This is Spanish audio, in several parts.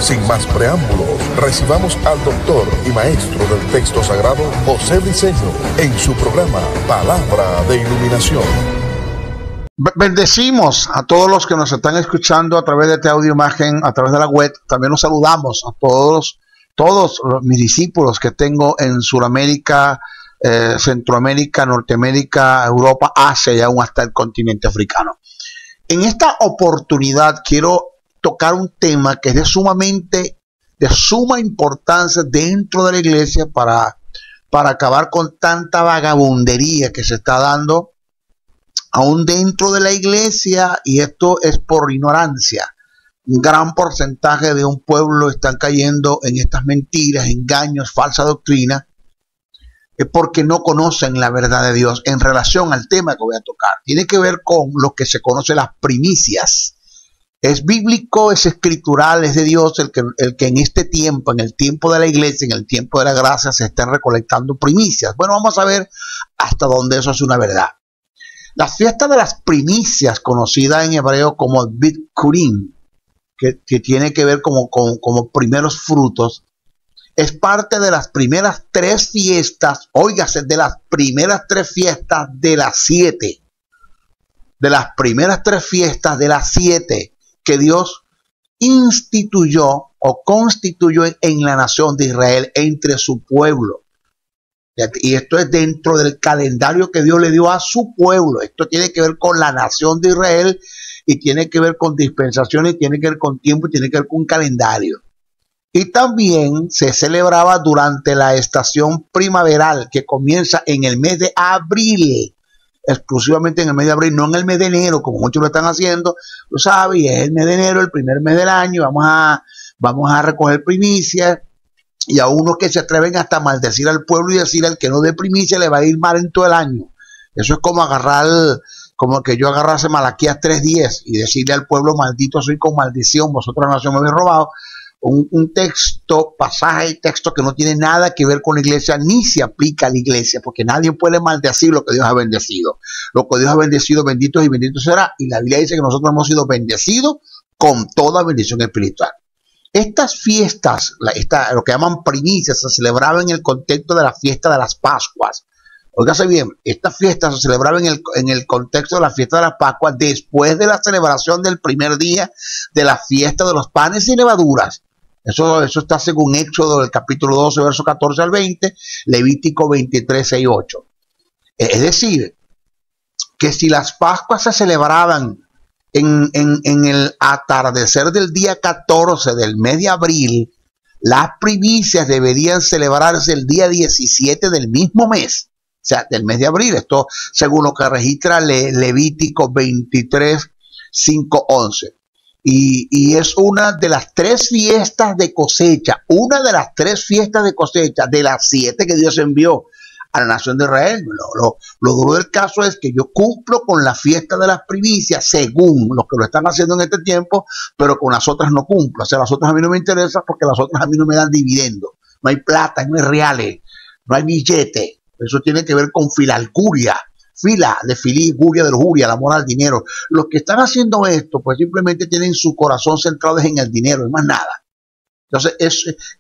Sin más preámbulos, recibamos al doctor y maestro del texto sagrado, José Briceño, en su programa Palabra de Iluminación. Bendecimos a todos los que nos están escuchando a través de este audio imagen, a través de la web. También los saludamos a todos mis discípulos que tengo en Sudamérica, Centroamérica, Norteamérica, Europa, Asia y aún hasta el continente africano. En esta oportunidad quiero tocar un tema que es de suma importancia dentro de la iglesia para acabar con tanta vagabundería que se está dando aún dentro de la iglesia, y esto es por ignorancia. Un gran porcentaje de un pueblo están cayendo en estas mentiras, engaños, falsa doctrina, porque no conocen la verdad de Dios. En relación al tema que voy a tocar, tiene que ver con lo que se conoce las primicias. Es bíblico, es escritural, es de Dios el que en este tiempo, en el tiempo de la iglesia, en el tiempo de la gracia, se estén recolectando primicias. Bueno, vamos a ver hasta dónde eso es una verdad. La fiesta de las primicias, conocida en hebreo como Bikurim, que tiene que ver como primeros frutos, es parte de las primeras tres fiestas, óigase, de las primeras tres fiestas de las 7. De las primeras tres fiestas de las 7 que Dios instituyó o constituyó en la nación de Israel, entre su pueblo. Y esto es dentro del calendario que Dios le dio a su pueblo. Esto tiene que ver con la nación de Israel y tiene que ver con dispensaciones, tiene que ver con tiempo y tiene que ver con un calendario. Y también se celebraba durante la estación primaveral, que comienza en el mes de abril, exclusivamente en el mes de abril, no en el mes de enero, como muchos lo están haciendo. Tú sabes, es el mes de enero, el primer mes del año, vamos a recoger primicias. Y a unos que se atreven hasta maldecir al pueblo y decir al que no dé primicia le va a ir mal en todo el año. Eso es como que yo agarrase Malaquías 3:10 y decirle al pueblo: maldito soy con maldición, vosotros nación me habéis robado. Un texto, pasaje y texto que no tiene nada que ver con la iglesia, ni se aplica a la iglesia, porque nadie puede maldecir lo que Dios ha bendecido. Lo que Dios ha bendecido, bendito y bendito será. Y la Biblia dice que nosotros hemos sido bendecidos con toda bendición espiritual. Estas fiestas, lo que llaman primicias, se celebraban en el contexto de la fiesta de las Pascuas. Óigase bien, estas fiestas se celebraban en el contexto de la fiesta de las Pascuas, después de la celebración del primer día de la fiesta de los panes y levaduras. Eso está según Éxodo, del capítulo 12, verso 14 al 20, Levítico 23, 6, 8. Es decir, que si las Pascuas se celebraban en el atardecer del día 14 del mes de abril, las primicias deberían celebrarse el día 17 del mismo mes, o sea, del mes de abril. Esto según lo que registra Levítico 23, 5, 11. Y es una de las tres fiestas de cosecha, de las 7 que Dios envió a la nación de Israel. Lo duro del caso es que yo cumplo con la fiesta de las primicias según los que lo están haciendo en este tiempo, pero con las otras no cumplo. O sea, las otras a mí no me interesan porque las otras a mí no me dan dividendo. No hay plata, no hay reales, no hay billete. Eso tiene que ver con filalcuria. Fila de filiguria, de lujuria, el amor al dinero. Los que están haciendo esto, pues simplemente tienen su corazón centrado en el dinero y más nada. Entonces,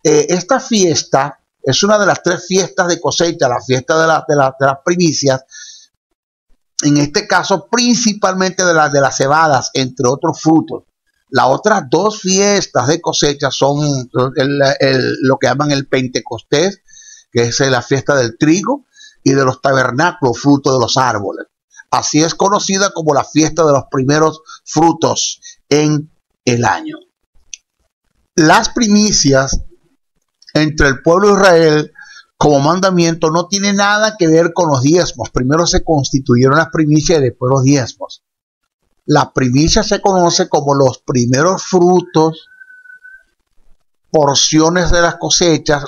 esta fiesta es una de las tres fiestas de cosecha, la fiesta de las primicias. En este caso, principalmente de las cebadas, entre otros frutos. Las otras dos fiestas de cosecha son lo que llaman el Pentecostés, que es la fiesta del trigo, y de los tabernáculos, fruto de los árboles. Así es conocida como la fiesta de los primeros frutos en el año. Las primicias entre el pueblo de Israel como mandamiento no tiene nada que ver con los diezmos. Primero se constituyeron las primicias y después los diezmos. La primicia se conoce como los primeros frutos, porciones de las cosechas,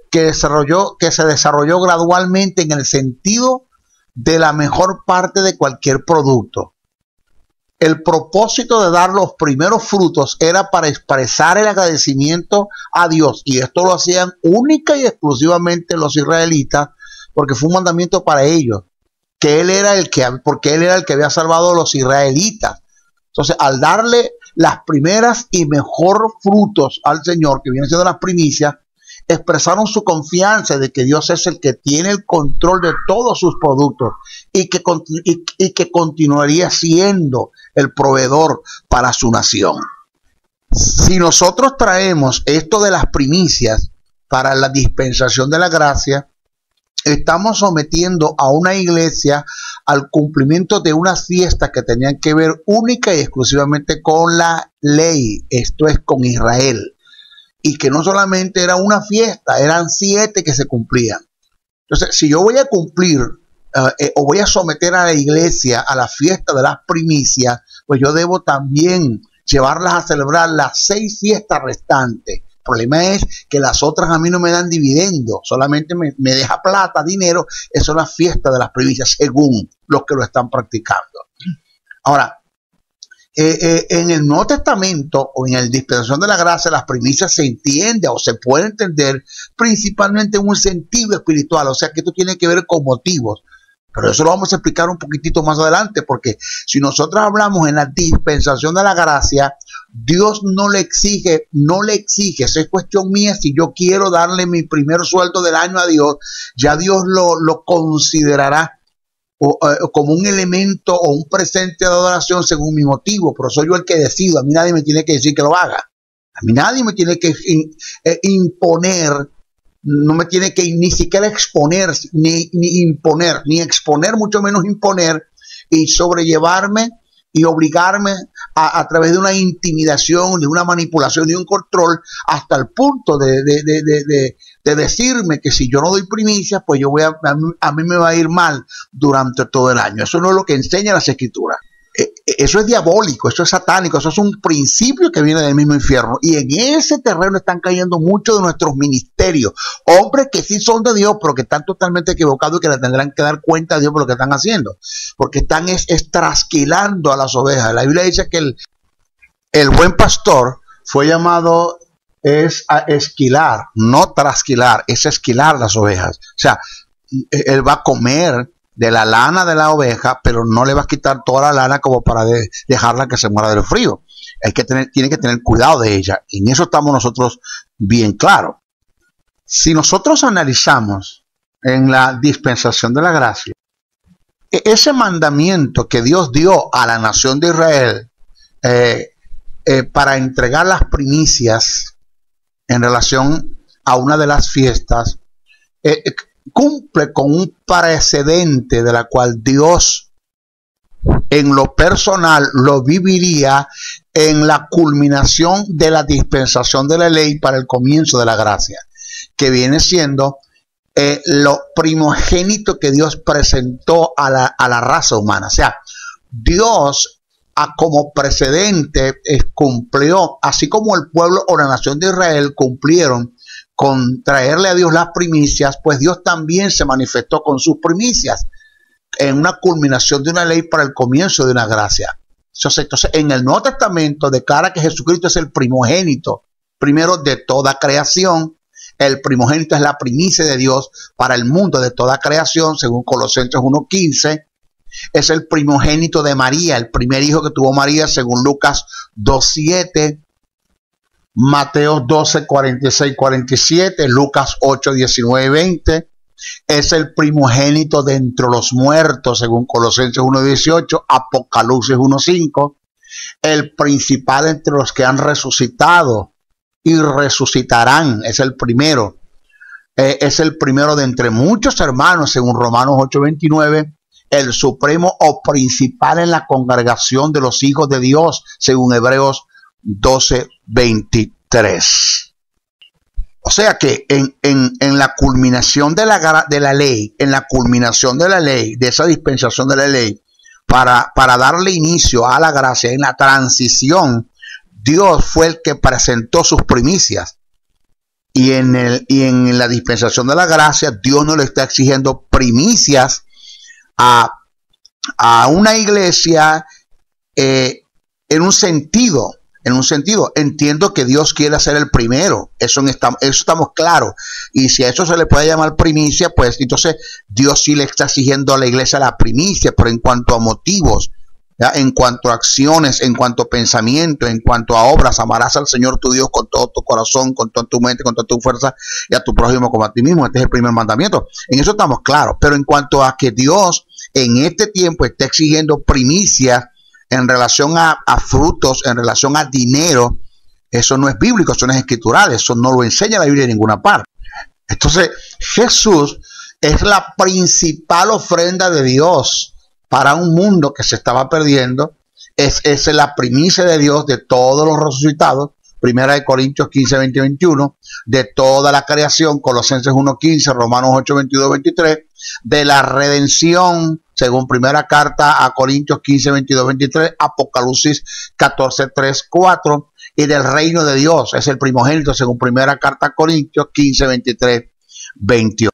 que se desarrolló gradualmente en el sentido de la mejor parte de cualquier producto. El propósito de dar los primeros frutos era para expresar el agradecimiento a Dios, y esto lo hacían única y exclusivamente los israelitas, porque fue un mandamiento para ellos, porque Él era el que había salvado a los israelitas. O Entonces, al darle las primeras y mejor frutos al Señor, que vienen siendo las primicias, expresaron su confianza de que Dios es el que tiene el control de todos sus productos y que continuaría siendo el proveedor para su nación. Si nosotros traemos esto de las primicias para la dispensación de la gracia, estamos sometiendo a una iglesia al cumplimiento de unas fiestas que tenían que ver única y exclusivamente con la ley, esto es con Israel, y que no solamente era una fiesta, eran 7 que se cumplían. Entonces, si yo voy a cumplir o voy a someter a la iglesia a la fiesta de las primicias, pues yo debo también llevarlas a celebrar las 6 fiestas restantes. El problema es que las otras a mí no me dan dividendo, solamente me deja plata, dinero. Eso es la fiesta de las primicias, según los que lo están practicando. Ahora, en el Nuevo Testamento o en la dispensación de la gracia, las primicias se entiende o se puede entender principalmente en un sentido espiritual, o sea que esto tiene que ver con motivos. Pero eso lo vamos a explicar un poquitito más adelante, porque si nosotros hablamos en la dispensación de la gracia, Dios no le exige, esa es cuestión mía. Si yo quiero darle mi primer sueldo del año a Dios, ya Dios lo considerará como un elemento o un presente de adoración según mi motivo, pero soy yo el que decido. A mí nadie me tiene que decir que lo haga, a mí nadie me tiene que imponer. No me tiene que ni siquiera exponer, ni imponer, ni exponer, mucho menos imponer y sobrellevarme y obligarme a través de una intimidación, de una manipulación, de un control, hasta el punto de decirme que si yo no doy primicias, pues a mí me va a ir mal durante todo el año. Eso no es lo que enseña las Escrituras. Eso es diabólico, eso es satánico, eso es un principio que viene del mismo infierno. Y en ese terreno están cayendo muchos de nuestros ministerios. Hombres que sí son de Dios, pero que están totalmente equivocados y que le tendrán que dar cuenta a Dios por lo que están haciendo. Porque están trasquilando a las ovejas. La Biblia dice que el buen pastor fue llamado a esquilar, no trasquilar, es esquilar las ovejas. O sea, él va a comer de la lana de la oveja, pero no le va a quitar toda la lana como para dejarla que se muera del frío. Tiene que tener cuidado de ella. En eso estamos nosotros bien claros. Si nosotros analizamos en la dispensación de la gracia, ese mandamiento que Dios dio a la nación de Israel para entregar las primicias en relación a una de las fiestas, cumple con un precedente de la cual Dios en lo personal lo viviría en la culminación de la dispensación de la ley para el comienzo de la gracia, que viene siendo lo primogénito que Dios presentó a la raza humana. O sea, Dios como precedente cumplió, así como el pueblo o la nación de Israel cumplieron con traerle a Dios las primicias, pues Dios también se manifestó con sus primicias en una culminación de una ley para el comienzo de una gracia. Entonces, en el Nuevo Testamento declara que Jesucristo es el primogénito, primero de toda creación. El primogénito es la primicia de Dios para el mundo de toda creación, según Colosenses 1:15. Es el primogénito de María, el primer hijo que tuvo María, según Lucas 2:7. Mateo 12, 46, 47, Lucas 8, 19, 20. Es el primogénito de entre los muertos, según Colosenses 1, 18, Apocalipsis 1, 5. El principal entre los que han resucitado y resucitarán, es el primero. Es el primero de entre muchos hermanos, según Romanos 8, 29. El supremo o principal en la congregación de los hijos de Dios, según Hebreos 12, 23. O sea que en la culminación de la ley, en la culminación de la ley, de esa dispensación de la ley, para darle inicio a la gracia, en la transición, Dios fue el que presentó sus primicias. Y en la dispensación de la gracia, Dios no le está exigiendo primicias a una iglesia en un sentido. Entiendo que Dios quiere ser el primero, eso estamos claros, y si a eso se le puede llamar primicia, pues entonces Dios sí le está exigiendo a la iglesia la primicia, pero en cuanto a motivos, ¿ya? En cuanto a acciones, en cuanto a pensamiento, en cuanto a obras, amarás al Señor tu Dios con todo tu corazón, con toda tu mente, con toda tu fuerza, y a tu prójimo como a ti mismo. Este es el primer mandamiento. En eso estamos claros. Pero en cuanto a que Dios en este tiempo está exigiendo primicias en relación a frutos, en relación a dinero, eso no es bíblico, eso no es escritural, eso no lo enseña la Biblia en ninguna parte. Entonces, Jesús es la principal ofrenda de Dios para un mundo que se estaba perdiendo. Es la primicia de Dios de todos los resucitados. Primera de Corintios 15, 20, 21. De toda la creación, Colosenses 1, 15, Romanos 8, 22, 23. De la redención, según primera carta a Corintios 15, 22, 23. Apocalipsis 14, 3, 4. Y del reino de Dios, es el primogénito, según primera carta a Corintios 15, 23, 28.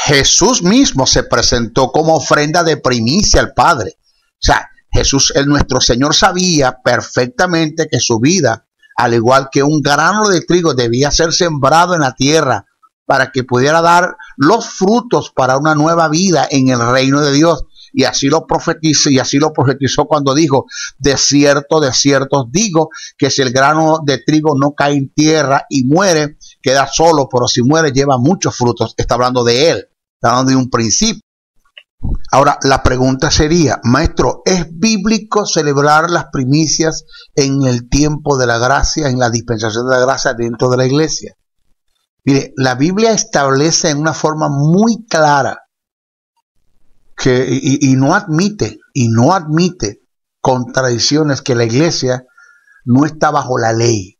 Jesús mismo se presentó como ofrenda de primicia al Padre. O sea, Jesús, nuestro Señor, sabía perfectamente que su vida, al igual que un grano de trigo, debía ser sembrado en la tierra para que pudiera dar los frutos para una nueva vida en el reino de Dios. Y así lo profetizó cuando dijo: de cierto os digo que si el grano de trigo no cae en tierra y muere, queda solo, pero si muere lleva muchos frutos. Está hablando de él, está hablando de un principio. Ahora, la pregunta sería: maestro, ¿es bíblico celebrar las primicias en el tiempo de la gracia, en la dispensación de la gracia dentro de la iglesia? Mire, la Biblia establece en una forma muy clara que, y no admite contradicciones, que la iglesia no está bajo la ley.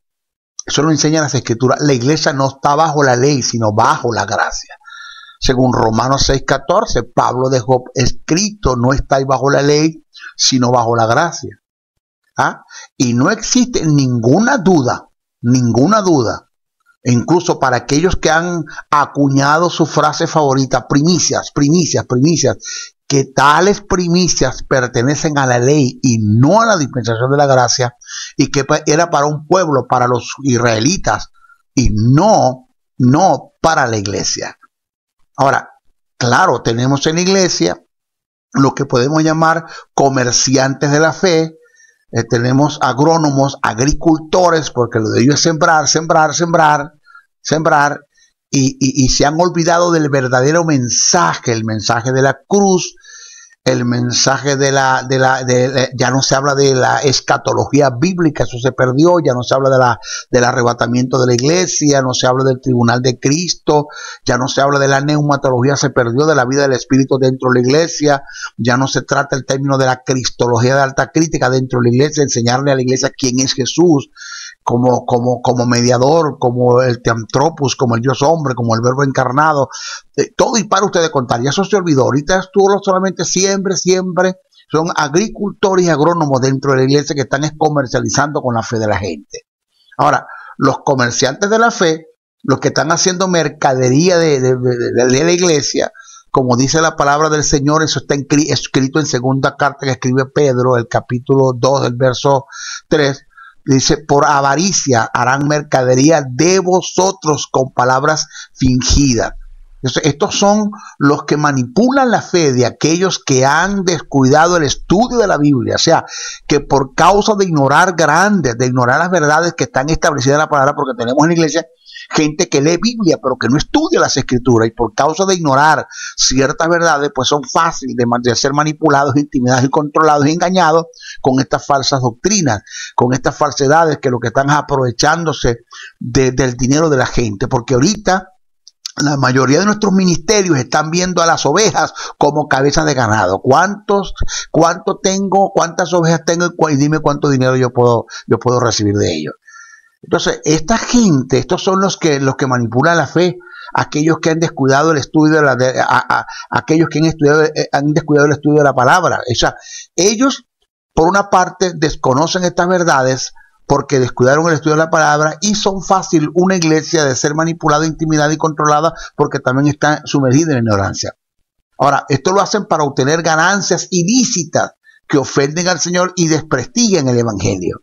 Eso lo enseñan las escrituras. La iglesia no está bajo la ley, sino bajo la gracia. Según Romanos 6:14, Pablo dejó escrito: no estáis bajo la ley, sino bajo la gracia. ¿Ah? Y no existe ninguna duda, incluso para aquellos que han acuñado su frase favorita: primicias, que tales primicias pertenecen a la ley y no a la dispensación de la gracia, y que era para un pueblo, para los israelitas, y no para la iglesia. Ahora, claro, tenemos en la iglesia lo que podemos llamar comerciantes de la fe. Tenemos agrónomos, agricultores, porque lo de ellos es sembrar, y se han olvidado del verdadero mensaje, el mensaje de la cruz, el mensaje ya no se habla de la escatología bíblica, eso se perdió. Ya no se habla del arrebatamiento de la iglesia, no se habla del tribunal de Cristo, ya no se habla de la neumatología, se perdió, de la vida del Espíritu dentro de la iglesia. Ya no se trata el término de la cristología de alta crítica dentro de la iglesia, enseñarle a la iglesia quién es Jesús como mediador, como el Teantropos, como el Dios hombre, como el Verbo encarnado, todo y para ustedes contar. Ya eso se olvidó. Ahorita estuvo solamente siempre son agricultores y agrónomos dentro de la iglesia que están comercializando con la fe de la gente. Ahora, los comerciantes de la fe, los que están haciendo mercadería de la iglesia, como dice la palabra del Señor, eso está escrito en segunda carta que escribe Pedro, el capítulo 2, el verso 3, dice: por avaricia harán mercadería de vosotros con palabras fingidas. Entonces, estos son los que manipulan la fe de aquellos que han descuidado el estudio de la Biblia. O sea, que por causa de ignorar las verdades que están establecidas en la palabra, porque tenemos en la iglesia gente que lee Biblia pero que no estudia las escrituras, y por causa de ignorar ciertas verdades, pues son fáciles de ser manipulados, intimidados y controlados y engañados con estas falsas doctrinas, con estas falsedades, que lo que están es aprovechándose del dinero de la gente. Porque ahorita la mayoría de nuestros ministerios están viendo a las ovejas como cabezas de ganado. ¿Cuántas ovejas tengo? Y dime cuánto dinero yo puedo recibir de ellos. Entonces, esta gente, estos son los que manipulan la fe, aquellos que han descuidado el estudio aquellos que han descuidado el estudio de la palabra. O sea, ellos, por una parte, desconocen estas verdades porque descuidaron el estudio de la palabra, y son fácil una iglesia de ser manipulada, intimidada y controlada, porque también está sumergida en ignorancia. Ahora, esto lo hacen para obtener ganancias ilícitas que ofenden al Señor y desprestigian el evangelio.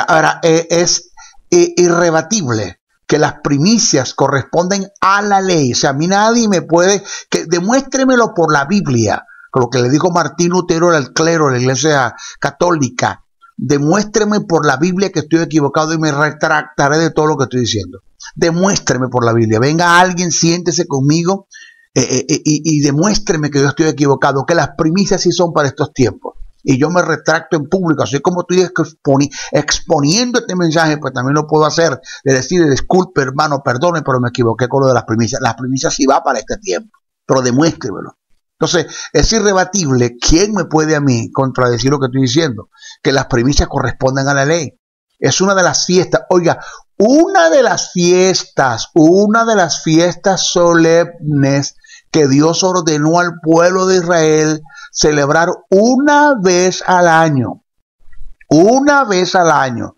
Ahora, es irrebatible que las primicias corresponden a la ley. O sea, a mí nadie me puede, demuéstremelo por la Biblia. con lo que le dijo Martín Lutero al clero de la Iglesia Católica: demuéstreme por la Biblia que estoy equivocado y me retractaré de todo lo que estoy diciendo. Demuéstreme por la Biblia. Venga alguien, siéntese conmigo y demuéstreme que yo estoy equivocado, que las primicias sí son para estos tiempos. Y yo me retracto en público, así como estoy exponiendo este mensaje, pues también lo puedo hacer, de decir: disculpe hermano, perdone, pero me equivoqué con lo de las primicias. Las primicias sí va para este tiempo, pero demuéstremelo. Entonces, es irrebatible. ¿Quién me puede a mí contradecir lo que estoy diciendo? Que las primicias corresponden a la ley. Es una de las fiestas, oiga, una de las fiestas solemnes que Dios ordenó al pueblo de Israel celebrar una vez al año. Una vez al año.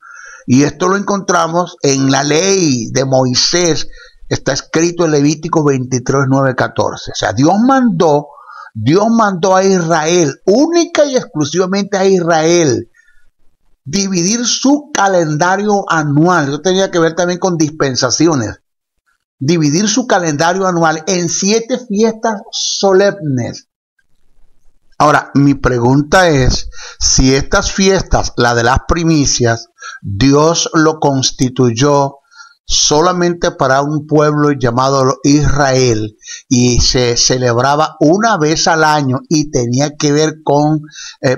Y esto lo encontramos en la ley de Moisés. Está escrito en Levítico 23, 9, 14. O sea, Dios mandó a Israel, única y exclusivamente a Israel, dividir su calendario anual. Eso tenía que ver también con dispensaciones. Dividir su calendario anual en 7 fiestas solemnes. Ahora, mi pregunta es, si estas fiestas, la de las primicias, Dios lo constituyó solamente para un pueblo llamado Israel y se celebraba una vez al año y tenía que ver con,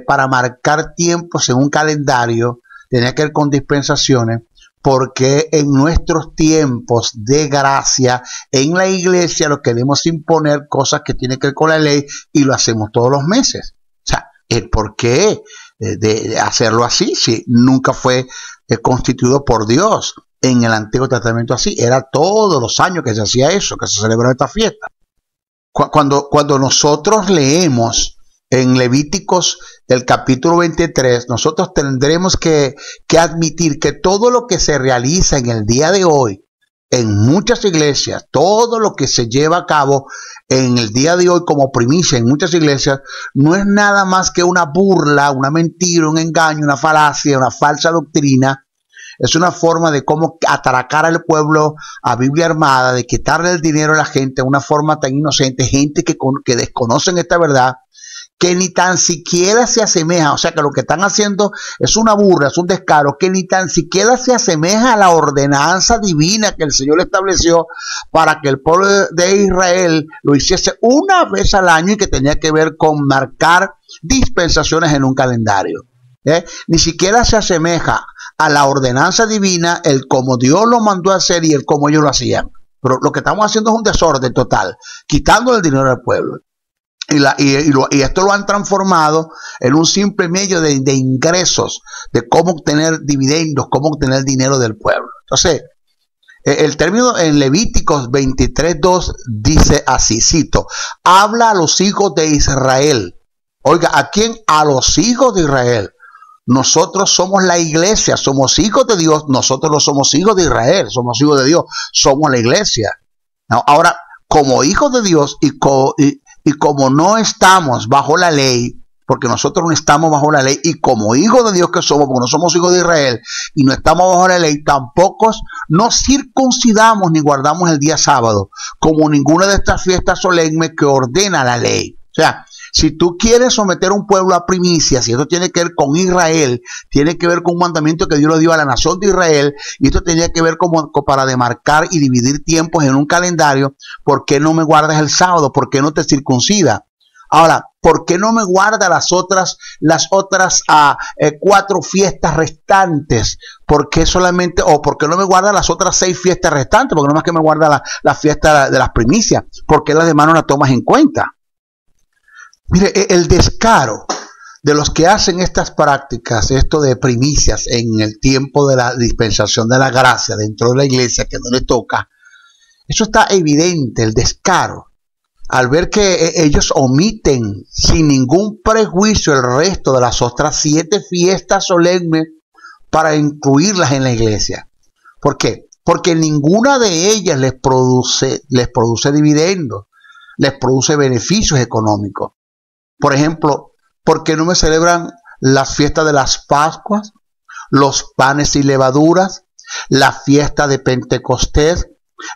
para marcar tiempos en un calendario, tenía que ver con dispensaciones, porque en nuestros tiempos de gracia en la iglesia lo queremos imponer cosas que tienen que ver con la ley y lo hacemos todos los meses. O sea, el porqué de hacerlo así, si nunca fue constituido por Dios en el Antiguo Testamento así, era todos los años que se hacía eso, que se celebraba esta fiesta. Cuando nosotros leemos en Levíticos el capítulo 23, nosotros tendremos que admitir que todo lo que se realiza en el día de hoy, en muchas iglesias, todo lo que se lleva a cabo en el día de hoy como primicia en muchas iglesias, no es nada más que una burla, una mentira, un engaño, una falacia, una falsa doctrina. Es una forma de cómo atracar al pueblo a Biblia armada, de quitarle el dinero a la gente, una forma tan inocente, gente que desconocen esta verdad, que ni tan siquiera se asemeja, o sea que lo que están haciendo es una burla, es un descaro, que ni tan siquiera se asemeja a la ordenanza divina que el Señor estableció para que el pueblo de Israel lo hiciese una vez al año y que tenía que ver con marcar dispensaciones en un calendario. Ni siquiera se asemeja a la ordenanza divina, el como Dios lo mandó a hacer y el como ellos lo hacían. Pero lo que estamos haciendo es un desorden total, quitando el dinero al pueblo. Y esto lo han transformado en un simple medio de ingresos, de cómo obtener dividendos, cómo obtener dinero del pueblo. Entonces, el término en Levíticos 23:2 dice así, cito: habla a los hijos de Israel. Oiga, ¿a quién? A los hijos de Israel. Nosotros somos la iglesia, somos hijos de Dios, nosotros no somos hijos de Israel, somos hijos de Dios, somos la iglesia. Ahora, como hijos de Dios y como no estamos bajo la ley, porque nosotros no estamos bajo la ley, y como hijos de Dios que somos, porque no somos hijos de Israel y no estamos bajo la ley, tampoco nos circuncidamos ni guardamos el día sábado, como ninguna de estas fiestas solemnes que ordena la ley. O sea, si tú quieres someter a un pueblo a primicias, y esto tiene que ver con Israel, tiene que ver con un mandamiento que Dios le dio a la nación de Israel, y esto tenía que ver como para demarcar y dividir tiempos en un calendario, ¿por qué no me guardas el sábado? ¿Por qué no te circuncidas? Ahora, ¿por qué no me guarda las otras 4 fiestas restantes? ¿Por qué solamente, o por qué no me guarda las otras 6 fiestas restantes? Porque no más que me guarda la fiesta de las primicias. ¿Por qué las demás no las tomas en cuenta? Mire, el descaro de los que hacen estas prácticas, esto de primicias en el tiempo de la dispensación de la gracia dentro de la iglesia que no le toca, eso está evidente, el descaro, al ver que ellos omiten sin ningún prejuicio el resto de las otras 7 fiestas solemnes para incluirlas en la iglesia. ¿Por qué? Porque ninguna de ellas les produce dividendos, les produce beneficios económicos. Por ejemplo, ¿por qué no me celebran las fiestas de las Pascuas, los panes y levaduras, la fiesta de Pentecostés,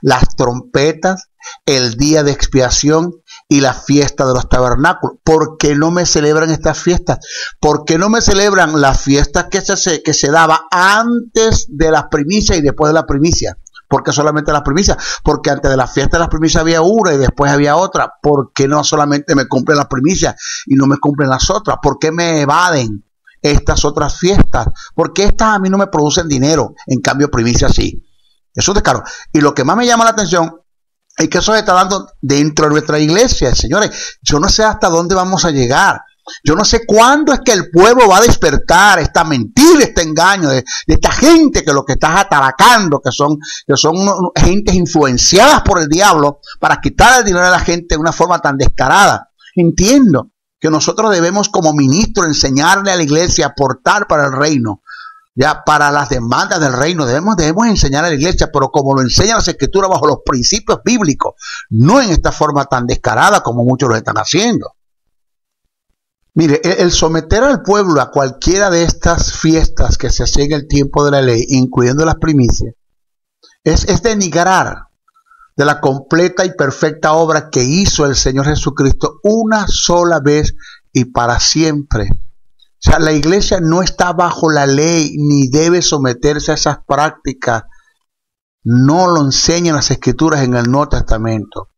las trompetas, el día de expiación y la fiesta de los tabernáculos. ¿Por qué no me celebran estas fiestas? ¿Por qué no me celebran las fiestas que se daba antes de las primicias y después de las primicias? ¿Por qué solamente las primicias? Porque antes de la fiesta de las primicias había una y después había otra. ¿Por qué no solamente me cumplen las primicias y no me cumplen las otras? ¿Por qué me evaden estas otras fiestas? Porque estas a mí no me producen dinero, en cambio primicias sí. Eso es de caro. Y lo que más me llama la atención es que eso se está dando dentro de nuestra iglesia. Señores, yo no sé hasta dónde vamos a llegar. Yo no sé cuándo es que el pueblo va a despertar esta mentira, este engaño de esta gente que lo que está atabacando, que son gentes influenciadas por el diablo para quitar el dinero de la gente de una forma tan descarada. Entiendo que nosotros debemos como ministros enseñarle a la iglesia a aportar para el reino, ya para las demandas del reino. Debemos enseñar a la iglesia, pero como lo enseña las escrituras bajo los principios bíblicos, no en esta forma tan descarada como muchos lo están haciendo. Mire, el someter al pueblo a cualquiera de estas fiestas que se hacían en el tiempo de la ley, incluyendo las primicias, es denigrar de la completa y perfecta obra que hizo el Señor Jesucristo una sola vez y para siempre. O sea, la iglesia no está bajo la ley ni debe someterse a esas prácticas. No lo enseñan las escrituras en el Nuevo Testamento.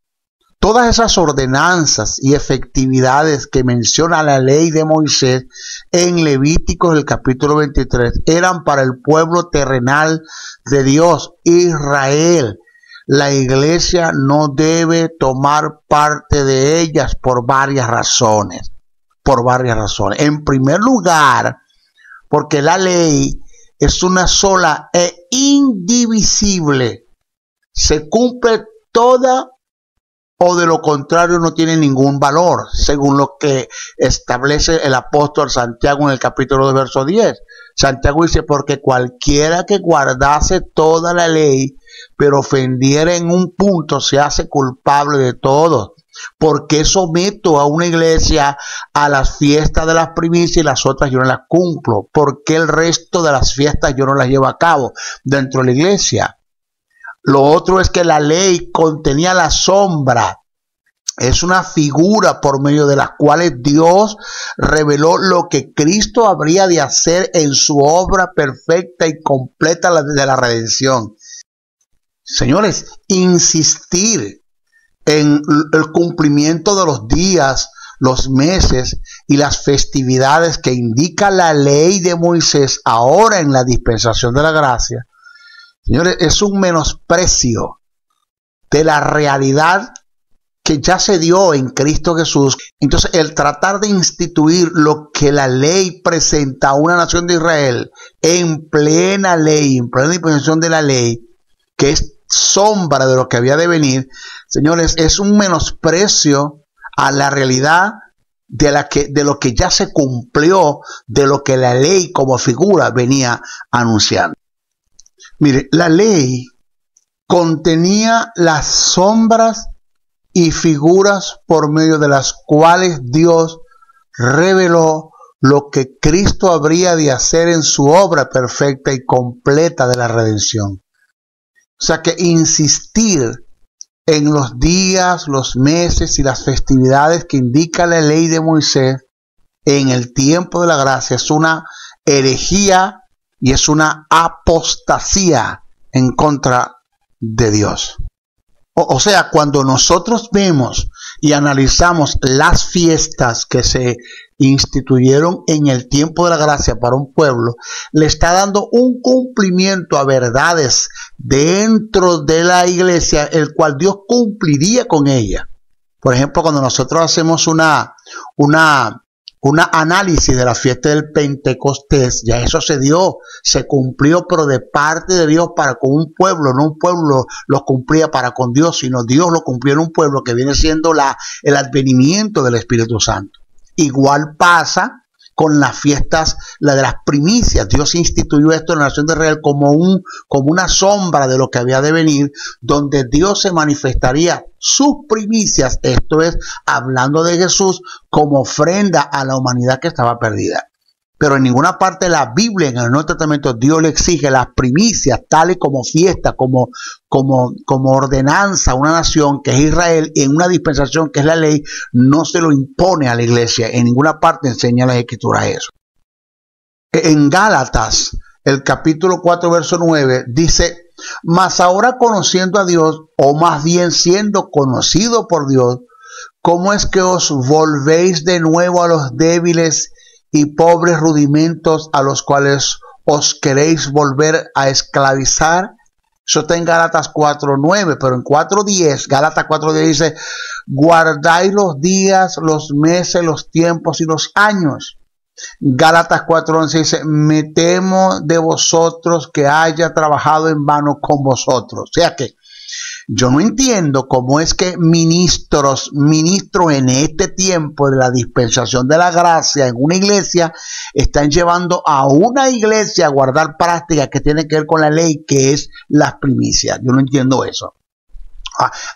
Todas esas ordenanzas y efectividades que menciona la ley de Moisés en Levíticos del capítulo 23 eran para el pueblo terrenal de Dios, Israel. La iglesia no debe tomar parte de ellas por varias razones. En primer lugar, porque la ley es una sola e indivisible. Se cumple toda o de lo contrario no tiene ningún valor, según lo que establece el apóstol Santiago en el capítulo 2, verso 10. Santiago dice, porque cualquiera que guardase toda la ley, pero ofendiera en un punto, se hace culpable de todo. ¿Por qué someto a una iglesia a las fiestas de las primicias y las otras yo no las cumplo? ¿Por qué el resto de las fiestas yo no las llevo a cabo dentro de la iglesia? Lo otro es que la ley contenía la sombra. Es una figura por medio de las cuales Dios reveló lo que Cristo habría de hacer en su obra perfecta y completa de la redención. Señores, insistir en el cumplimiento de los días, los meses y las festividades que indica la ley de Moisés ahora en la dispensación de la gracia, señores, es un menosprecio de la realidad que ya se dio en Cristo Jesús. Entonces, el tratar de instituir lo que la ley presenta a una nación de Israel en plena ley, en plena dispensación de la ley, que es sombra de lo que había de venir, señores, es un menosprecio a la realidad de lo que ya se cumplió, de lo que la ley como figura venía anunciando. Mire, la ley contenía las sombras y figuras por medio de las cuales Dios reveló lo que Cristo habría de hacer en su obra perfecta y completa de la redención. O sea que insistir en los días, los meses y las festividades que indica la ley de Moisés en el tiempo de la gracia es una herejía y es una apostasía en contra de Dios. O sea, cuando nosotros vemos y analizamos las fiestas que se instituyeron en el tiempo de la gracia para un pueblo, le está dando un cumplimiento a verdades dentro de la iglesia, el cual Dios cumpliría con ella. Por ejemplo, cuando nosotros hacemos una análisis de la fiesta del Pentecostés, ya eso se dio, se cumplió, pero de parte de Dios para con un pueblo, no un pueblo lo cumplía para con Dios, sino Dios lo cumplió en un pueblo que viene siendo el advenimiento del Espíritu Santo. Igual pasa con las fiestas, la de las primicias. Dios instituyó esto en la nación de Israel como una sombra de lo que había de venir, donde Dios se manifestaría sus primicias, esto es, hablando de Jesús, como ofrenda a la humanidad que estaba perdida. Pero en ninguna parte de la Biblia, en el Nuevo Testamento, Dios le exige las primicias, tales como fiesta, como ordenanza a una nación que es Israel, y en una dispensación que es la ley, no se lo impone a la iglesia. En ninguna parte enseña las Escrituras eso. En Gálatas, el capítulo 4, verso 9, dice: mas ahora conociendo a Dios, o más bien siendo conocido por Dios, ¿cómo es que os volvéis de nuevo a los débiles y pobres rudimentos a los cuales os queréis volver a esclavizar? Eso está en Gálatas 4:9, pero en 4:10, Gálatas 4:10 dice: guardáis los días, los meses, los tiempos y los años. Gálatas 4:11 dice: me temo de vosotros que haya trabajado en vano con vosotros. O sea que yo no entiendo cómo es que ministros en este tiempo de la dispensación de la gracia en una iglesia están llevando a una iglesia a guardar prácticas que tienen que ver con la ley, que es las primicias. Yo no entiendo eso.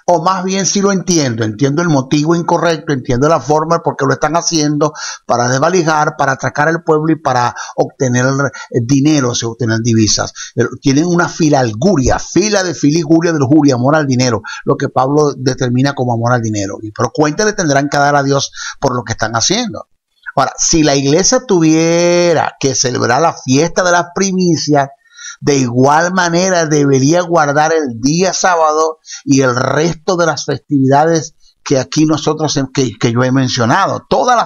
O más bien sí lo entiendo el motivo incorrecto, entiendo la forma porque lo están haciendo, para desvalijar, para atracar al pueblo y para obtener dinero, o sea, obtener divisas. Tienen una fila de filiguria de lujuria, amor al dinero, lo que Pablo determina como amor al dinero. Pero cuenta le tendrán que dar a Dios por lo que están haciendo. Ahora, si la iglesia tuviera que celebrar la fiesta de las primicias, de igual manera debería guardar el día sábado y el resto de las festividades que aquí nosotros, que yo he mencionado. Todas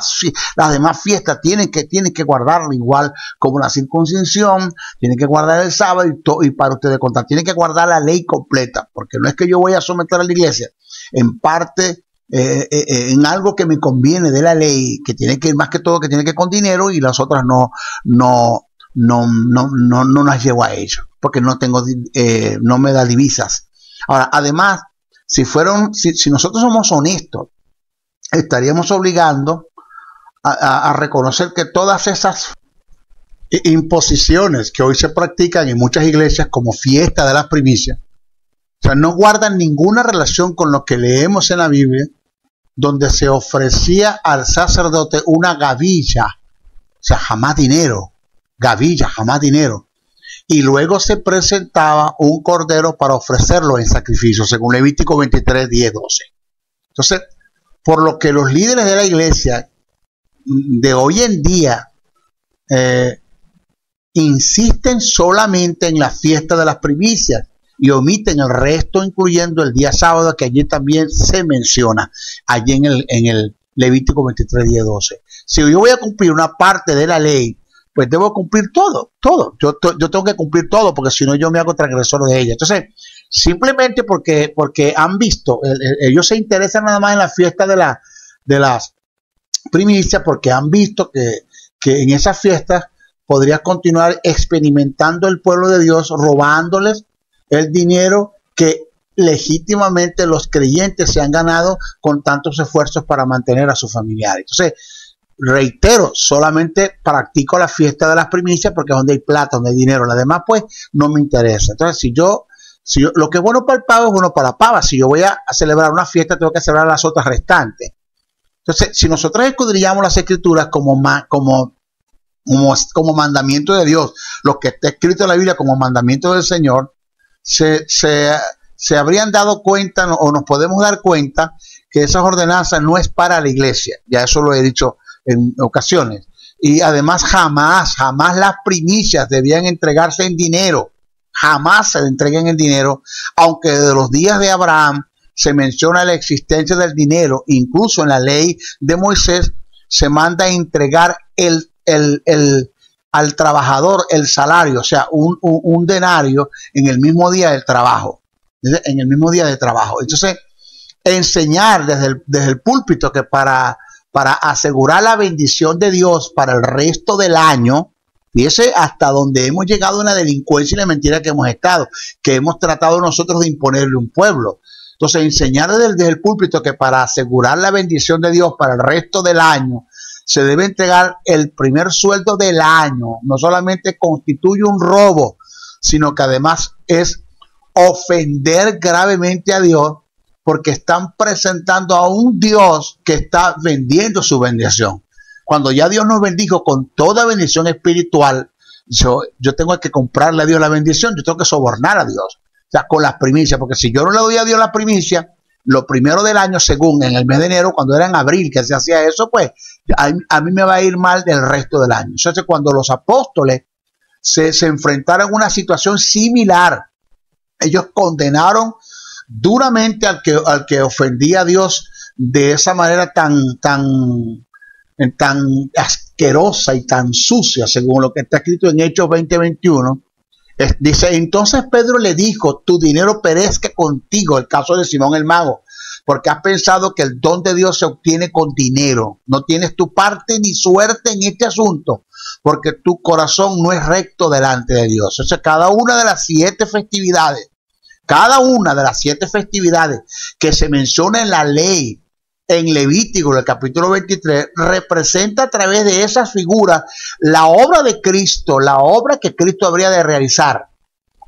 las demás fiestas tienen que guardarlo, igual como la circuncisión, tienen que guardar el sábado y para ustedes contar, tienen que guardar la ley completa, porque no es que yo voy a someter a la iglesia en parte en algo que me conviene de la ley, que tiene que ir más que todo, que tiene que ir con dinero, y las otras no las llevo a ello, porque no me da divisas. Ahora, además, si nosotros somos honestos, estaríamos obligando a reconocer que todas esas imposiciones que hoy se practican en muchas iglesias como fiesta de las primicias, o sea, no guardan ninguna relación con lo que leemos en la Biblia, donde se ofrecía al sacerdote una gavilla, o sea, jamás dinero, y luego se presentaba un cordero para ofrecerlo en sacrificio, según Levítico 23, 10, 12. Entonces, por lo que los líderes de la iglesia de hoy en día insisten solamente en la fiesta de las primicias y omiten el resto, incluyendo el día sábado, que allí también se menciona, allí en el Levítico 23, 10, 12. Si yo voy a cumplir una parte de la ley, pues debo cumplir todo. Yo tengo que cumplir todo, porque si no yo me hago transgresor de ella. Entonces, simplemente porque han visto, ellos se interesan nada más en la fiesta de las primicias, porque han visto que en esas fiestas podría continuar experimentando el pueblo de Dios, robándoles el dinero que legítimamente los creyentes se han ganado con tantos esfuerzos para mantener a sus familiares. Entonces, reitero, solamente practico la fiesta de las primicias porque es donde hay plata, donde hay dinero. La demás, pues, no me interesa. Entonces, si yo lo que es bueno para el pavo es bueno para la pava. Si yo voy a celebrar una fiesta, tengo que celebrar las otras restantes. Entonces, si nosotros escudriñamos las escrituras como mandamiento de Dios, lo que está escrito en la Biblia como mandamiento del Señor, se habrían dado cuenta, o nos podemos dar cuenta, que esas ordenanzas no es para la iglesia. Ya eso lo he dicho en ocasiones. Y además jamás las primicias debían entregarse en dinero. Jamás se entreguen en dinero, aunque desde los días de Abraham se menciona la existencia del dinero. Incluso en la ley de Moisés se manda a entregar al trabajador el salario, o sea, un denario en el mismo día del trabajo. En el mismo día de trabajo. Entonces, enseñar desde el púlpito que para asegurar la bendición de Dios para el resto del año, fíjese hasta donde hemos llegado en la delincuencia y la mentira que hemos estado, que hemos tratado nosotros de imponerle un pueblo. Entonces, enseñar desde el púlpito que para asegurar la bendición de Dios para el resto del año, se debe entregar el primer sueldo del año, no solamente constituye un robo, sino que además es ofender gravemente a Dios, porque están presentando a un Dios que está vendiendo su bendición. Cuando ya Dios nos bendijo con toda bendición espiritual, yo tengo que comprarle a Dios la bendición, yo tengo que sobornar a Dios, o sea, con las primicias, porque si yo no le doy a Dios la primicia, lo primero del año, según en el mes de enero, cuando era en abril que se hacía eso, pues a mí me va a ir mal del resto del año. Entonces, cuando los apóstoles se enfrentaron a una situación similar, ellos condenaron duramente al que ofendía a Dios de esa manera tan asquerosa y tan sucia, según lo que está escrito en Hechos 20:21. Dice, entonces Pedro le dijo, tu dinero perezca contigo, el caso de Simón el mago, porque has pensado que el don de Dios se obtiene con dinero. No tienes tu parte ni suerte en este asunto, porque tu corazón no es recto delante de Dios. O sea, cada una de las 7 festividades que se menciona en la ley, en Levítico, en el capítulo 23, representa a través de esas figuras la obra de Cristo, la obra que Cristo habría de realizar.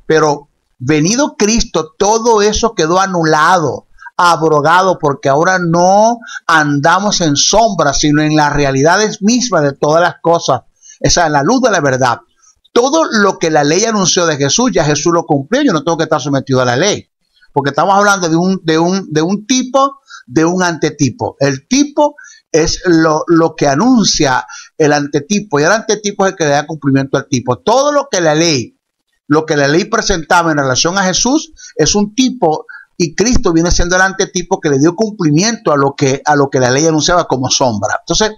Pero venido Cristo, todo eso quedó anulado, abrogado, porque ahora no andamos en sombras, sino en las realidades mismas de todas las cosas, esa es la luz de la verdad. Todo lo que la ley anunció de Jesús, ya Jesús lo cumplió, yo no tengo que estar sometido a la ley, porque estamos hablando de un tipo, de un antetipo. El tipo es lo que anuncia el antetipo, y el antetipo es el que le da cumplimiento al tipo. Todo lo que la ley presentaba en relación a Jesús es un tipo, y Cristo viene siendo el antetipo que le dio cumplimiento a lo que la ley anunciaba como sombra. Entonces,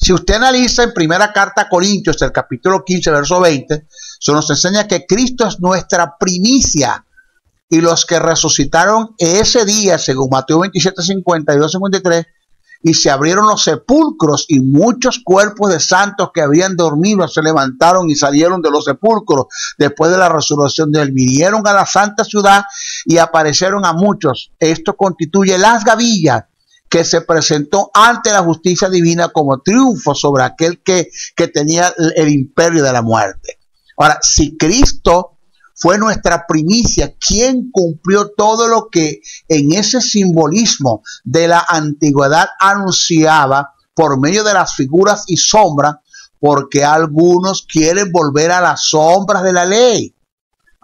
si usted analiza en primera carta a Corintios, el capítulo 15, verso 20, se nos enseña que Cristo es nuestra primicia, y los que resucitaron ese día, según Mateo 27, 52, 53, y se abrieron los sepulcros, y muchos cuerpos de santos que habían dormido se levantaron y salieron de los sepulcros después de la resurrección de él. Vinieron a la santa ciudad y aparecieron a muchos. Esto constituye las gavillas que se presentó ante la justicia divina como triunfo sobre aquel que tenía el imperio de la muerte. Ahora, si Cristo fue nuestra primicia, ¿quién cumplió todo lo que en ese simbolismo de la antigüedad anunciaba por medio de las figuras y sombras? Porque algunos quieren volver a las sombras de la ley.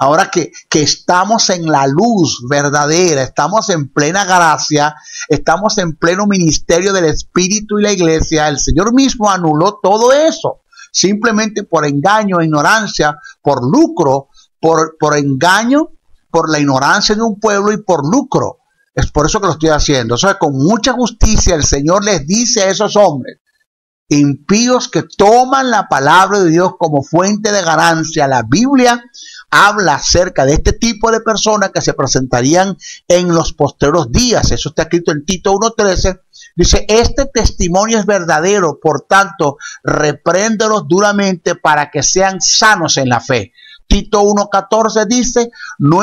Ahora que estamos en la luz verdadera, estamos en plena gracia, estamos en pleno ministerio del Espíritu y la iglesia, el Señor mismo anuló todo eso, simplemente por engaño, ignorancia, por lucro, por engaño, por la ignorancia de un pueblo y por lucro. Es por eso que lo estoy haciendo. O sea, con mucha justicia el Señor les dice a esos hombres impíos que toman la palabra de Dios como fuente de ganancia. La Biblia habla acerca de este tipo de personas que se presentarían en los postreros días. Eso está escrito en Tito 1:13. Dice, este testimonio es verdadero, por tanto, repréndelos duramente para que sean sanos en la fe. Tito 1:14 dice, no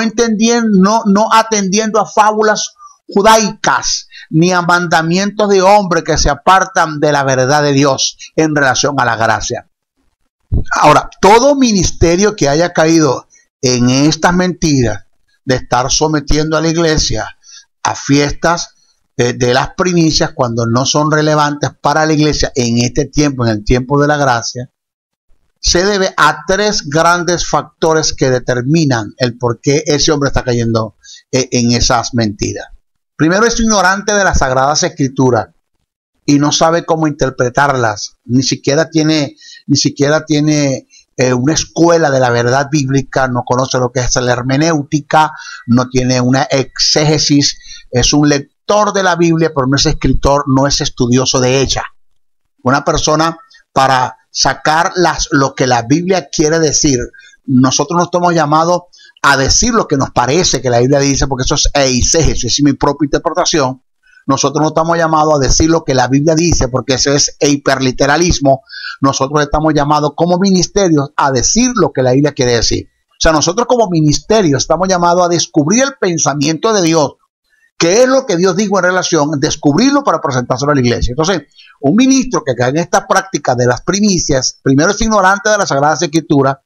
atendiendo a fábulas judaicas, ni a mandamientos de hombres que se apartan de la verdad de Dios en relación a la gracia. Ahora, todo ministerio que haya caído en estas mentiras de estar sometiendo a la iglesia a fiestas de las primicias cuando no son relevantes para la iglesia en este tiempo, en el tiempo de la gracia, se debe a 3 grandes factores que determinan el por qué ese hombre está cayendo en esas mentiras. Primero, es ignorante de las Sagradas Escrituras y no sabe cómo interpretarlas. Ni siquiera tiene una escuela de la verdad bíblica, no conoce lo que es la hermenéutica, no tiene una exégesis, es un lector de la Biblia, pero no es escritor, no es estudioso de ella. Una persona, para sacar lo que la Biblia quiere decir, nosotros no estamos llamados a decir lo que nos parece que la Biblia dice, porque eso es eisegesis, es mi propia interpretación. Nosotros no estamos llamados a decir lo que la Biblia dice, porque eso es hiperliteralismo. Nosotros estamos llamados como ministerios a decir lo que la Biblia quiere decir. O sea, nosotros como ministerio estamos llamados a descubrir el pensamiento de Dios. ¿Qué es lo que Dios dijo en relación? Descubrirlo para presentárselo a la iglesia. Entonces, un ministro que cae en esta práctica de las primicias, primero es ignorante de las Sagradas Escrituras,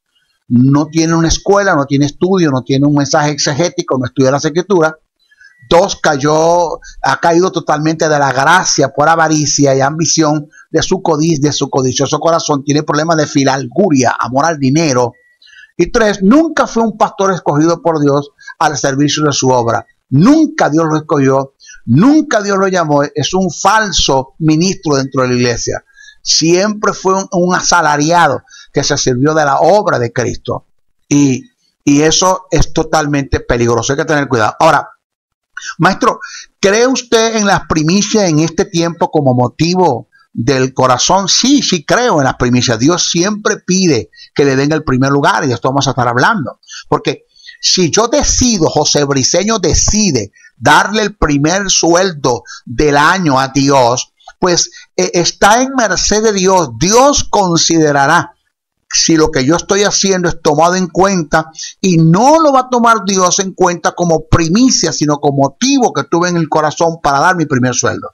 no tiene una escuela, no tiene estudio, no tiene un mensaje exegético, no estudia las Escrituras. 2, ha caído totalmente de la gracia por avaricia y ambición, de su codicioso corazón, tiene problemas de filalguria, amor al dinero. Y 3, nunca fue un pastor escogido por Dios al servicio de su obra. Nunca Dios lo escogió, nunca Dios lo llamó, es un falso ministro dentro de la iglesia. Siempre fue un asalariado que se sirvió de la obra de Cristo. Y eso es totalmente peligroso, hay que tener cuidado. Ahora, maestro, ¿cree usted en las primicias en este tiempo como motivo del corazón? Sí, sí creo en las primicias. Dios siempre pide que le den el primer lugar y de esto vamos a estar hablando. Porque si yo decido, José Briceño decide darle el primer sueldo del año a Dios, pues está en merced de Dios. Dios considerará si lo que yo estoy haciendo es tomado en cuenta, y no lo va a tomar Dios en cuenta como primicia, sino como motivo que tuve en el corazón para dar mi primer sueldo.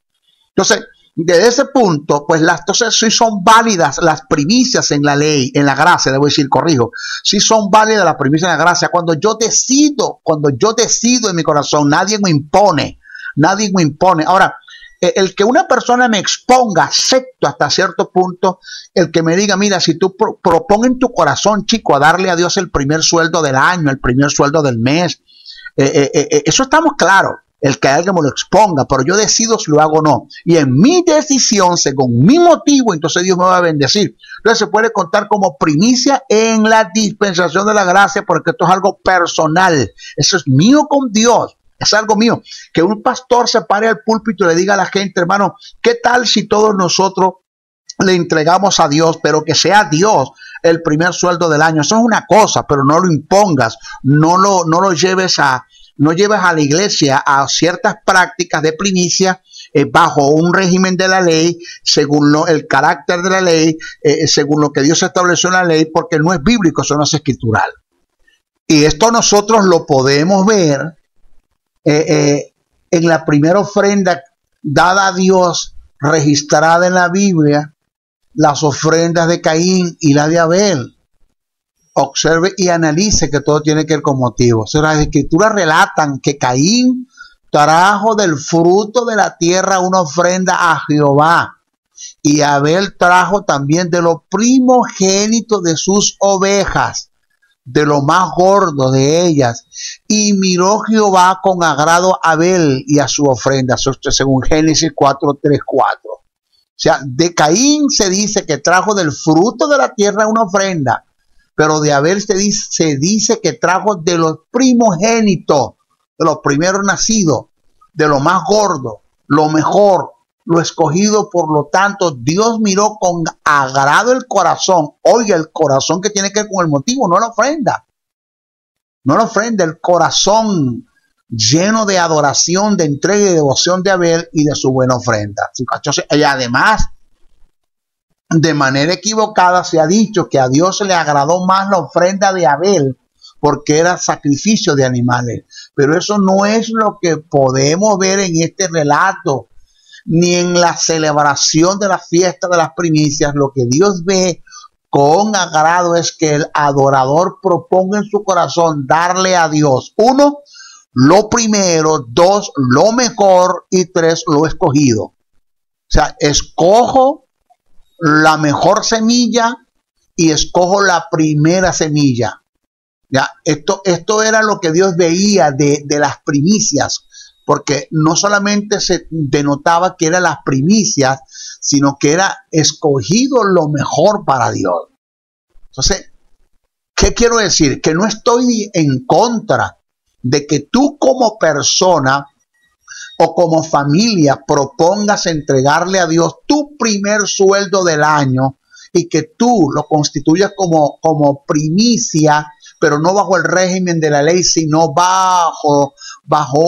Entonces, desde ese punto, pues entonces sí son válidas las primicias en la ley, en la gracia, debo decir, corrijo, sí son válidas las primicias en la gracia cuando yo decido en mi corazón. Nadie me impone. Ahora, el que una persona me exponga, acepto hasta cierto punto, el que me diga, mira, si tú propones en tu corazón, chico, a darle a Dios el primer sueldo del año, el primer sueldo del mes, eso estamos claros, el que alguien me lo exponga, pero yo decido si lo hago o no. Y en mi decisión, según mi motivo, entonces Dios me va a bendecir. Entonces se puede contar como primicia en la dispensación de la gracia, porque esto es algo personal, eso es mío con Dios. Es algo mío. Que un pastor se pare al púlpito y le diga a la gente, hermano, ¿qué tal si todos nosotros le entregamos a Dios, pero que sea Dios el primer sueldo del año? Eso es una cosa, pero no lo impongas, no lleves a la iglesia a ciertas prácticas de primicia bajo un régimen de la ley, según el carácter de la ley, según lo que Dios estableció en la ley, porque no es bíblico, eso no es escritural. Y esto nosotros lo podemos ver en la primera ofrenda dada a Dios, registrada en la Biblia, las ofrendas de Caín y la de Abel. Observe y analice que todo tiene que ver con motivos. O sea, las escrituras relatan que Caín trajo del fruto de la tierra una ofrenda a Jehová, y Abel trajo también de lo primogénito de sus ovejas, de lo más gordo de ellas, y miró Jehová con agrado a Abel y a su ofrenda, según Génesis 4:3-4. O sea, de Caín se dice que trajo del fruto de la tierra una ofrenda, pero de Abel se dice que trajo de los primogénitos, de los primeros nacidos, de lo más gordo, lo mejor, lo escogido. Por lo tanto, Dios miró con agrado el corazón. Oiga, el corazón que tiene que ver con el motivo, no la ofrenda. No la ofrenda, el corazón lleno de adoración, de entrega y de devoción de Abel y de su buena ofrenda. Y además, de manera equivocada se ha dicho que a Dios le agradó más la ofrenda de Abel porque era sacrificio de animales. Pero eso no es lo que podemos ver en este relato, ni en la celebración de la fiesta de las primicias. Lo que Dios ve con agrado es que el adorador proponga en su corazón darle a Dios, 1, lo primero, 2, lo mejor, y 3, lo escogido. O sea, escojo la mejor semilla y escojo la primera semilla. Ya, esto era lo que Dios veía de las primicias, porque no solamente se denotaba que eran las primicias, sino que era escogido lo mejor para Dios. Entonces, ¿qué quiero decir? Que no estoy en contra de que tú como persona o como familia propongas entregarle a Dios tu primer sueldo del año y que tú lo constituyas como primicia, pero no bajo el régimen de la ley, sino bajo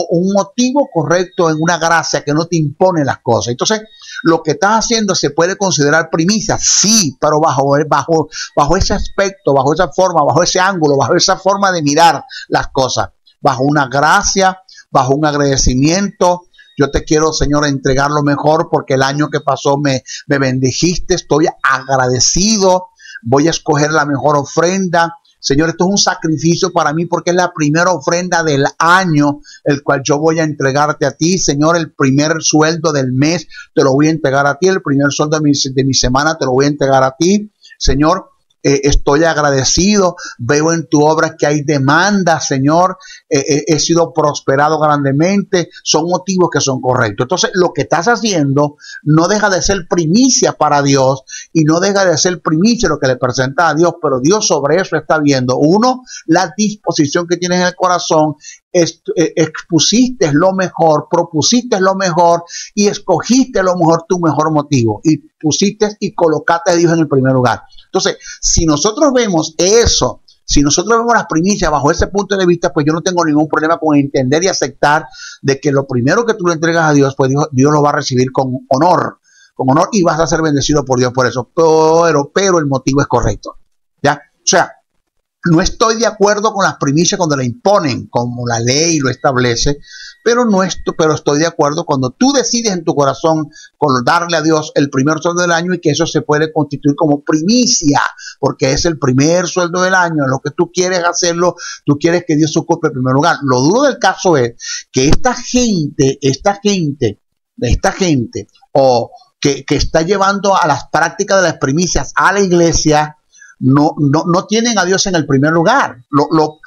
un motivo correcto, en una gracia que no te impone las cosas. Entonces, lo que estás haciendo se puede considerar primicia, sí, pero bajo ese aspecto, bajo esa forma, bajo ese ángulo, bajo esa forma de mirar las cosas, bajo una gracia, bajo un agradecimiento. Yo te quiero, Señor, entregar lo mejor porque el año que pasó me bendijiste, estoy agradecido, voy a escoger la mejor ofrenda, Señor, esto es un sacrificio para mí porque es la primera ofrenda del año, el cual yo voy a entregarte a ti. Señor, el primer sueldo del mes te lo voy a entregar a ti, el primer sueldo de mi semana te lo voy a entregar a ti. Señor, estoy agradecido, veo en tu obra que hay demanda, Señor, he sido prosperado grandemente, son motivos que son correctos. Entonces, lo que estás haciendo no deja de ser primicia para Dios y no deja de ser primicia lo que le presenta a Dios, pero Dios sobre eso está viendo, uno, la disposición que tienes en el corazón, expusiste lo mejor, propusiste lo mejor y escogiste lo mejor, tu mejor motivo, y pusiste y colocaste a Dios en el primer lugar. Entonces, si nosotros vemos eso, si nosotros vemos las primicias bajo ese punto de vista, pues yo no tengo ningún problema con entender y aceptar de que lo primero que tú le entregas a Dios, pues Dios lo va a recibir con honor y vas a ser bendecido por Dios por eso. Pero el motivo es correcto, ¿ya? O sea, no estoy de acuerdo con las primicias cuando la imponen, como la ley lo establece, pero estoy de acuerdo cuando tú decides en tu corazón con darle a Dios el primer sueldo del año y que eso se puede constituir como primicia, porque es el primer sueldo del año, en lo que tú quieres hacerlo, tú quieres que Dios ocupe el primer lugar. Lo duro del caso es que esta gente que está llevando a las prácticas de las primicias a la iglesia, no tienen a Dios en el primer lugar, lo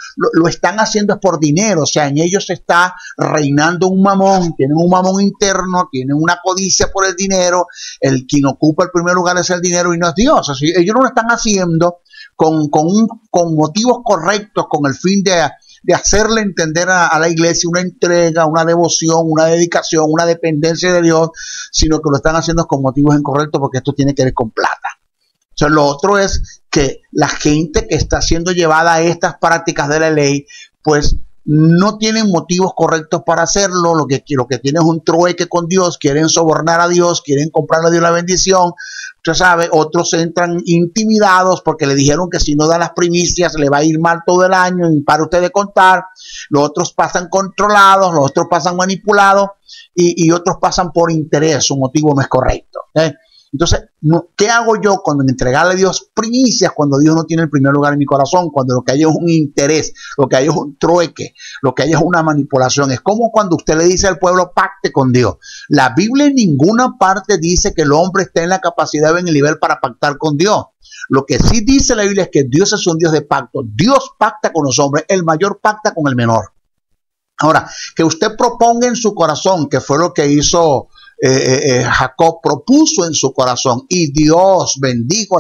están haciendo por dinero, o sea, en ellos está reinando un mamón, tienen un mamón interno, tienen una codicia por el dinero, el quien ocupa el primer lugar es el dinero y no es Dios. Así, ellos no lo están haciendo con motivos correctos, con el fin de hacerle entender a la iglesia una entrega, una devoción, una dedicación, una dependencia de Dios, sino que lo están haciendo con motivos incorrectos porque esto tiene que ver con plata. O sea, lo otro es que la gente que está siendo llevada a estas prácticas de la ley, pues no tienen motivos correctos para hacerlo, lo que tienen es un trueque con Dios, quieren sobornar a Dios, quieren comprarle a Dios la bendición. Usted sabe, otros entran intimidados porque le dijeron que si no da las primicias le va a ir mal todo el año y para usted de contar. Los otros pasan controlados, los otros pasan manipulados y otros pasan por interés, su motivo no es correcto, ¿eh? Entonces, ¿qué hago yo cuando entregarle a Dios primicias cuando Dios no tiene el primer lugar en mi corazón? Cuando lo que hay es un interés, lo que hay es un trueque, lo que hay es una manipulación. Es como cuando usted le dice al pueblo, pacte con Dios. La Biblia en ninguna parte dice que el hombre esté en la capacidad o en el nivel para pactar con Dios. Lo que sí dice la Biblia es que Dios es un Dios de pacto. Dios pacta con los hombres, el mayor pacta con el menor. Ahora, que usted proponga en su corazón, que fue lo que hizo Jacob, propuso en su corazón y Dios bendijo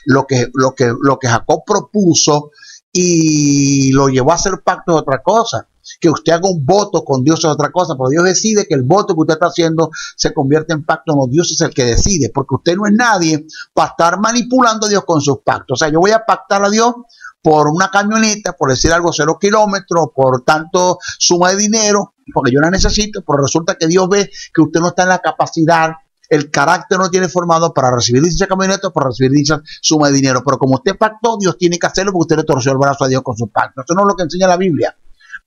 lo que Jacob propuso y lo llevó a hacer pacto de otra cosa. Que usted haga un voto con Dios es otra cosa, pero Dios decide que el voto que usted está haciendo se convierte en pacto. No, Dios es el que decide, porque usted no es nadie para estar manipulando a Dios con sus pactos. O sea, yo voy a pactar a Dios por una camioneta, por decir algo, 0 kilómetros, por tanto suma de dinero, porque yo la necesito, pero resulta que Dios ve que usted no está en la capacidad, el carácter no tiene formado para recibir dicha camioneta, para recibir dicha suma de dinero, pero como usted pactó, Dios tiene que hacerlo porque usted le torció el brazo a Dios con su pacto. Eso no es lo que enseña la Biblia.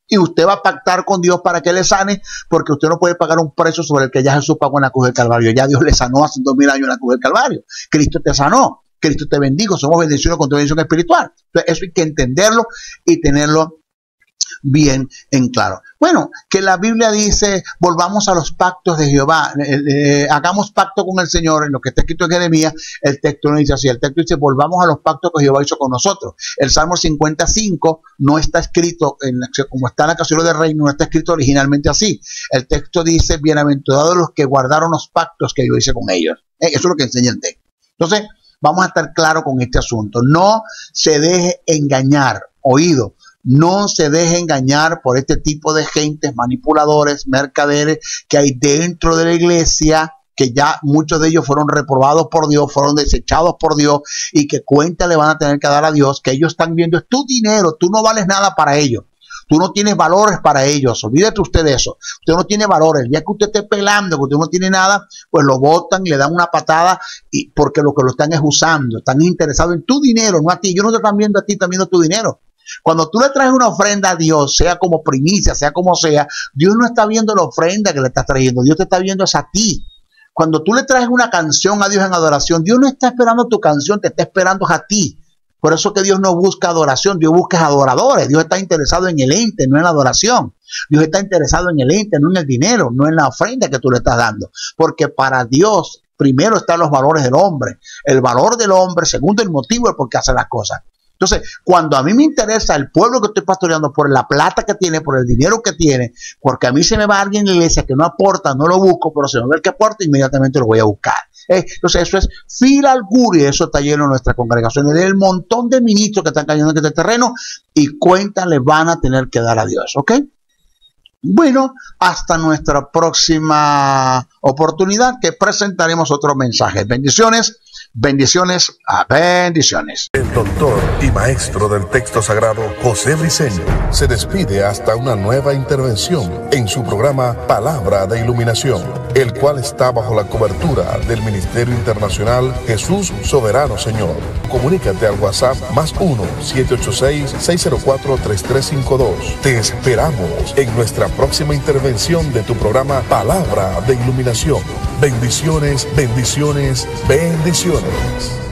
Y usted va a pactar con Dios para que le sane, porque usted no puede pagar un precio sobre el que ya Jesús pagó en la cruz del Calvario. Ya Dios le sanó hace 2000 años en la cruz del Calvario. Cristo te sanó, Cristo te bendijo, somos bendiciones con tu bendición espiritual. Entonces, eso hay que entenderlo y tenerlo bien en claro. Bueno, que la Biblia dice, volvamos a los pactos de Jehová, hagamos pacto con el Señor, en lo que está escrito en Jeremías, el texto no dice así, el texto dice, volvamos a los pactos que Jehová hizo con nosotros. El Salmo 55 no está escrito, como está en la Caballería del Reino, no está escrito originalmente así. El texto dice, bienaventurados los que guardaron los pactos que yo hice con ellos. Eso es lo que enseña el texto. Entonces, vamos a estar claros con este asunto. No se deje engañar, oído. No se deje engañar por este tipo de gentes, manipuladores, mercaderes que hay dentro de la iglesia, que ya muchos de ellos fueron reprobados por Dios, fueron desechados por Dios y que cuenta le van a tener que dar a Dios, que ellos están viendo es tu dinero, tú no vales nada para ellos. Tú no tienes valores para ellos, olvídate usted de eso. Usted no tiene valores. El día que usted esté pelando, que usted no tiene nada, pues lo botan y le dan una patada porque lo que lo están es usando. Están interesados en tu dinero, no a ti. Ellos no te están viendo a ti, están viendo tu dinero. Cuando tú le traes una ofrenda a Dios, sea como primicia, sea como sea, Dios no está viendo la ofrenda que le estás trayendo. Dios te está viendo es a ti. Cuando tú le traes una canción a Dios en adoración, Dios no está esperando tu canción, te está esperando a ti. Por eso que Dios no busca adoración, Dios busca adoradores. Dios está interesado en el ente, no en la adoración. Dios está interesado en el ente, no en el dinero, no en la ofrenda que tú le estás dando. Porque para Dios primero están los valores del hombre. El valor del hombre, segundo el motivo de por qué hace las cosas. Entonces, cuando a mí me interesa el pueblo que estoy pastoreando por la plata que tiene, por el dinero que tiene, porque a mí se me va alguien en la iglesia que no aporta, no lo busco, pero se me ve el que aporta, inmediatamente lo voy a buscar. Entonces, eso es filalguria, y eso está lleno en nuestra congregación. El montón de ministros que están cayendo en este terreno y cuentas le van a tener que dar a Dios, ¿ok? Bueno, hasta nuestra próxima oportunidad que presentaremos otros mensajes. Bendiciones, bendiciones, bendiciones. El doctor y maestro del texto sagrado José Briceño se despide hasta una nueva intervención en su programa Palabra de Iluminación, el cual está bajo la cobertura del Ministerio Internacional Jesús Soberano Señor. Comunícate al WhatsApp +1 786-604-3352. Te esperamos en nuestra próxima intervención de tu programa Palabra de Iluminación. Bendiciones, bendiciones, bendiciones.